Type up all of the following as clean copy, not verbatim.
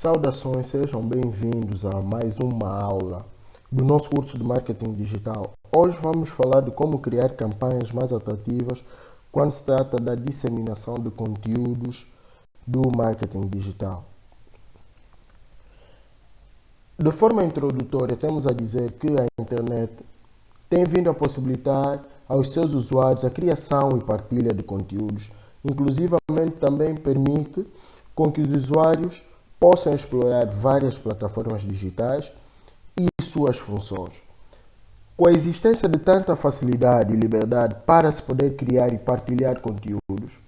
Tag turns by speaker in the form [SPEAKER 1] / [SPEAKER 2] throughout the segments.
[SPEAKER 1] Saudações, sejam bem-vindos a mais uma aula do nosso curso de Marketing Digital. Hoje vamos falar de como criar campanhas mais atrativas quando se trata da disseminação de conteúdos do marketing digital. De forma introdutória, temos a dizer que a internet tem vindo a possibilitar aos seus usuários a criação e partilha de conteúdos. Inclusivamente também permite com que os usuários possam explorar várias plataformas digitais e suas funções. Com a existência de tanta facilidade e liberdade para se poder criar e partilhar conteúdos,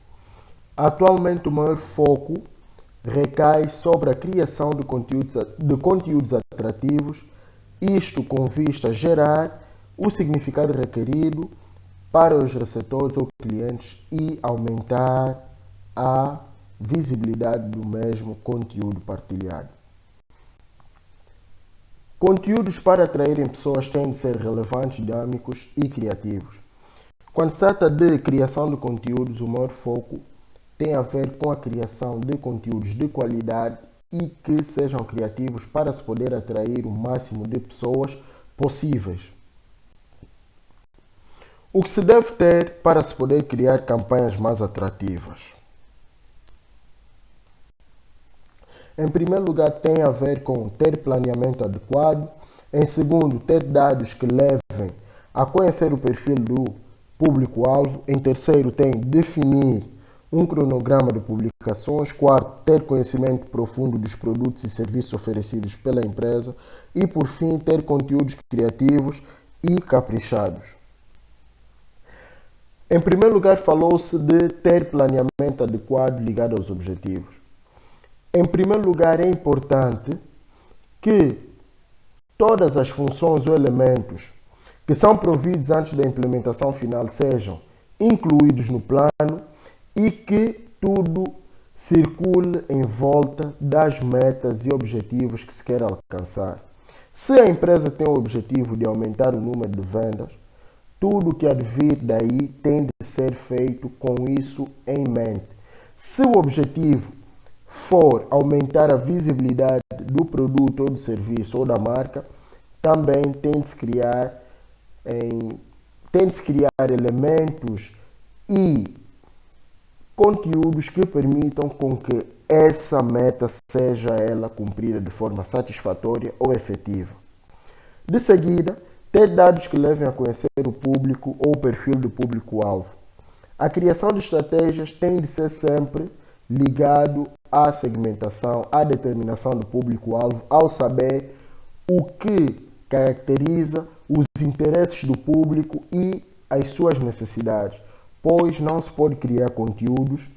[SPEAKER 1] atualmente o maior foco recai sobre a criação de conteúdos atrativos, isto com vista a gerar o significado requerido para os receptores ou clientes e aumentar a visibilidade do mesmo conteúdo partilhado. Conteúdos para atraírem pessoas têm de ser relevantes, dinâmicos e criativos. Quando se trata de criação de conteúdos, o maior foco tem a ver com a criação de conteúdos de qualidade e que sejam criativos para se poder atrair o máximo de pessoas possíveis. O que se deve ter para se poder criar campanhas mais atrativas? Em primeiro lugar, tem a ver com ter planeamento adequado. Em segundo, ter dados que levem a conhecer o perfil do público-alvo. Em terceiro, tem definir um cronograma de publicações. Quarto, ter conhecimento profundo dos produtos e serviços oferecidos pela empresa. E, por fim, ter conteúdos criativos e caprichados. Em primeiro lugar, falou-se de ter planeamento adequado ligado aos objetivos. Em primeiro lugar, é importante que todas as funções ou elementos que são providos antes da implementação final sejam incluídos no plano e que tudo circule em volta das metas e objetivos que se quer alcançar. Se a empresa tem o objetivo de aumentar o número de vendas, tudo que há de vir daí tem de ser feito com isso em mente. Se o objetivo for aumentar a visibilidade do produto ou do serviço ou da marca, também tem de se criar elementos e conteúdos que permitam com que essa meta seja ela cumprida de forma satisfatória ou efetiva. De seguida, ter dados que levem a conhecer o público ou o perfil do público-alvo. A criação de estratégias tem de ser sempre ligado à segmentação, à determinação do público-alvo, ao saber o que caracteriza os interesses do público e as suas necessidades, pois não se pode criar conteúdos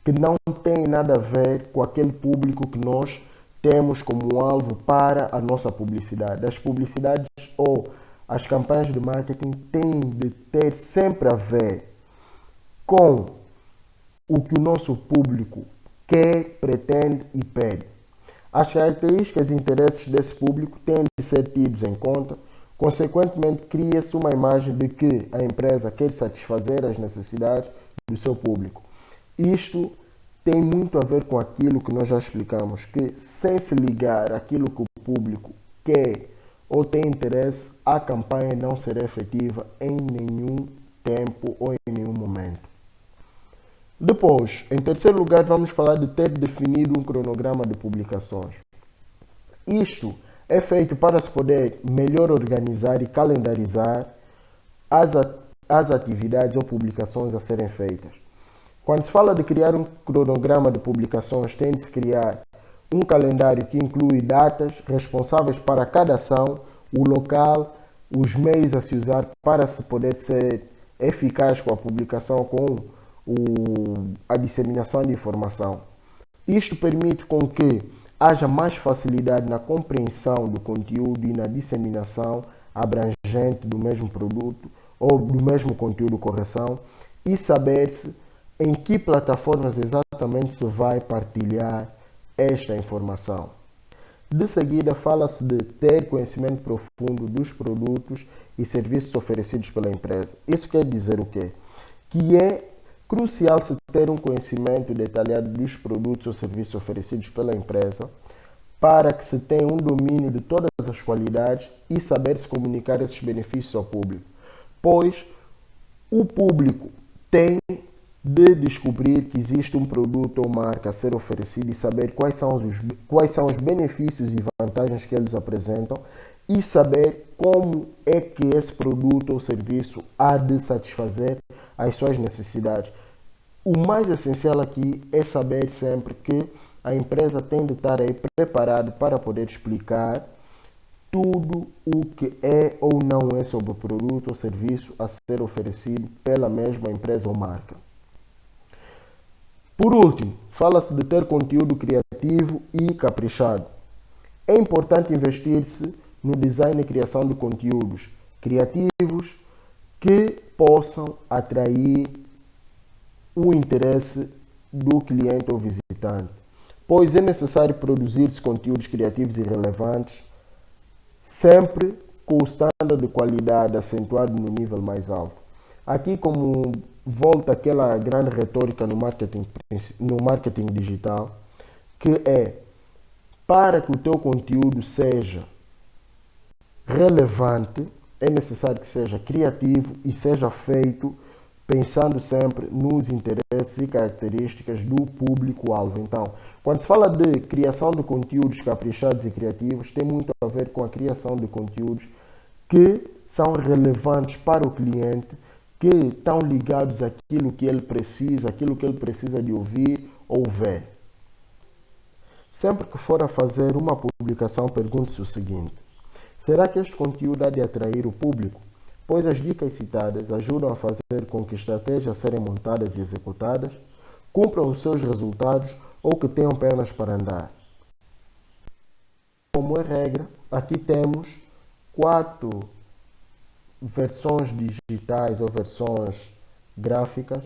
[SPEAKER 1] que não têm nada a ver com aquele público que nós temos como alvo para a nossa publicidade. As publicidades ou as campanhas de marketing têm de ter sempre a ver com o que o nosso público quer, pretende e pede. As características e interesses desse público têm de ser tidos em conta. Consequentemente, cria-se uma imagem de que a empresa quer satisfazer as necessidades do seu público. Isto tem muito a ver com aquilo que nós já explicamos, que sem se ligar àquilo que o público quer ou tem interesse, a campanha não será efetiva em nenhum tempo ou em nenhum momento. Depois, em terceiro lugar, vamos falar de ter definido um cronograma de publicações. Isto é feito para se poder melhor organizar e calendarizar as atividades ou publicações a serem feitas. Quando se fala de criar um cronograma de publicações, tem de se criar um calendário que inclui datas responsáveis para cada ação, o local, os meios a se usar para se poder ser eficaz com a publicação, com a disseminação de informação. Isto permite com que haja mais facilidade na compreensão do conteúdo e na disseminação abrangente do mesmo produto ou do mesmo conteúdo, correção, e saber-se em que plataformas exatamente se vai partilhar esta informação. De seguida, fala-se de ter conhecimento profundo dos produtos e serviços oferecidos pela empresa. Isso quer dizer o quê? Que é crucial se ter um conhecimento detalhado dos produtos ou serviços oferecidos pela empresa para que se tenha um domínio de todas as qualidades e saber se comunicar esses benefícios ao público. Pois o público tem de descobrir que existe um produto ou marca a ser oferecido e saber quais são os benefícios e vantagens que eles apresentam e saber como é que esse produto ou serviço há de satisfazer as suas necessidades. O mais essencial aqui é saber sempre que a empresa tem de estar aí preparada para poder explicar tudo o que é ou não é sobre o produto ou serviço a ser oferecido pela mesma empresa ou marca. Por último, fala-se de ter conteúdo criativo e caprichado. É importante investir-se no design e criação de conteúdos criativos que possam atrair o interesse do cliente ou visitante, pois é necessário produzir conteúdos criativos e relevantes, sempre com o standard de qualidade acentuado no nível mais alto. Aqui, como volta aquela grande retórica no marketing digital, que é para que o teu conteúdo seja relevante, é necessário que seja criativo e seja feito pensando sempre nos interesses e características do público-alvo. Então, quando se fala de criação de conteúdos caprichados e criativos, tem muito a ver com a criação de conteúdos que são relevantes para o cliente, que estão ligados àquilo que ele precisa de ouvir ou ver. Sempre que for a fazer uma publicação, pergunte-se o seguinte: será que este conteúdo há de atrair o público? Pois as dicas citadas ajudam a fazer com que estratégias a serem montadas e executadas cumpram os seus resultados ou que tenham pernas para andar. Como é regra, aqui temos 4 versões digitais ou versões gráficas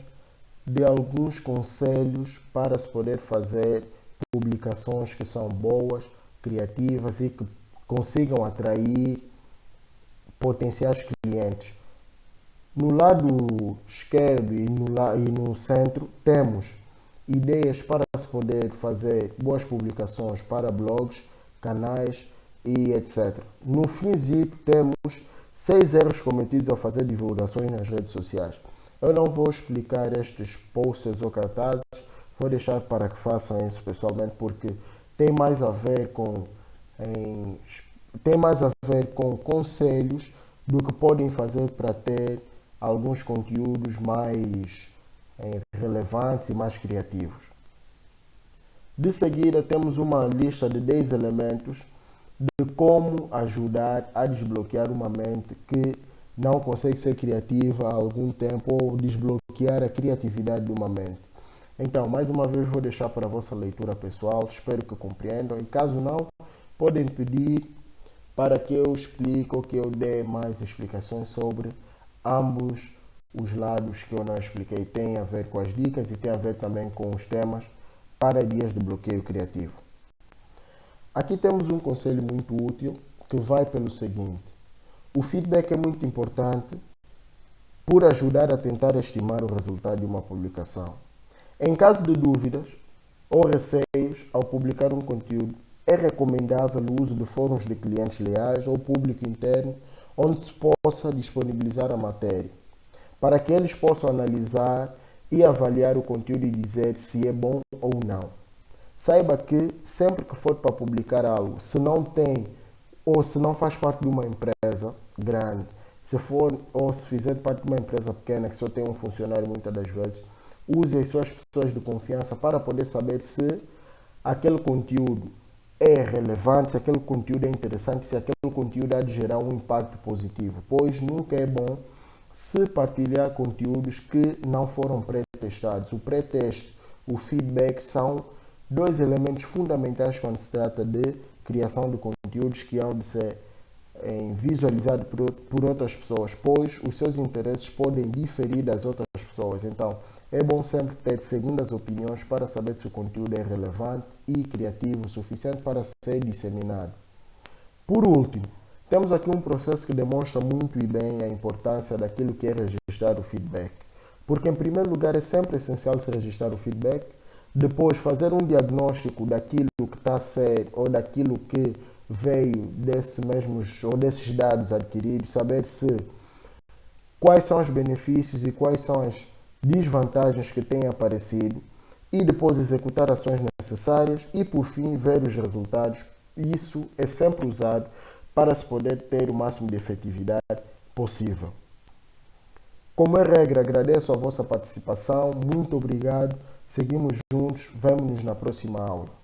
[SPEAKER 1] de alguns conselhos para se poder fazer publicações que são boas, criativas e que consigam atrair potenciais clientes. No lado esquerdo e no centro temos ideias para se poder fazer boas publicações para blogs, canais e etc. No finzito temos 6 erros cometidos ao fazer divulgações nas redes sociais. Eu não vou explicar estes posts ou cartazes, vou deixar para que façam isso pessoalmente, porque tem mais a ver com conselhos do que podem fazer para ter alguns conteúdos mais relevantes e mais criativos. De seguida, temos uma lista de 10 elementos de como ajudar a desbloquear uma mente que não consegue ser criativa há algum tempo ou desbloquear a criatividade de uma mente. Então, mais uma vez, vou deixar para a vossa leitura pessoal, espero que compreendam e caso não, podem pedir para que eu explique ou que eu dê mais explicações sobre ambos os lados que eu não expliquei. Tem a ver com as dicas e tem a ver também com os temas para dias de bloqueio criativo. Aqui temos um conselho muito útil que vai pelo seguinte: o feedback é muito importante por ajudar a tentar estimar o resultado de uma publicação. Em caso de dúvidas ou receios ao publicar um conteúdo, é recomendável o uso de fóruns de clientes leais ou público interno onde se possa disponibilizar a matéria, para que eles possam analisar e avaliar o conteúdo e dizer se é bom ou não. Saiba que sempre que for para publicar algo, se não tem ou se não faz parte de uma empresa grande, se for ou se fizer parte de uma empresa pequena que só tem um funcionário muitas das vezes, use as suas pessoas de confiança para poder saber se aquele conteúdo é relevante, se aquele conteúdo é interessante, se aquele conteúdo há de gerar um impacto positivo, pois nunca é bom se partilhar conteúdos que não foram pré-testados. O pré-teste, o feedback são 2 elementos fundamentais quando se trata de criação de conteúdos que hão de ser visualizados por outras pessoas, pois os seus interesses podem diferir das outras pessoas. Então, é bom sempre ter segundas opiniões para saber se o conteúdo é relevante e criativo o suficiente para ser disseminado. Por último, temos aqui um processo que demonstra muito e bem a importância daquilo que é registrar o feedback. Porque, em primeiro lugar, é sempre essencial se registrar o feedback Depois, fazer um diagnóstico daquilo que está a ser ou daquilo que veio desses dados adquiridos, saber quais são os benefícios e quais são as desvantagens que têm aparecido e depois executar ações necessárias e, por fim, ver os resultados. Isso é sempre usado para se poder ter o máximo de efetividade possível. Como é regra, agradeço a vossa participação, muito obrigado, seguimos juntos, vemo-nos na próxima aula.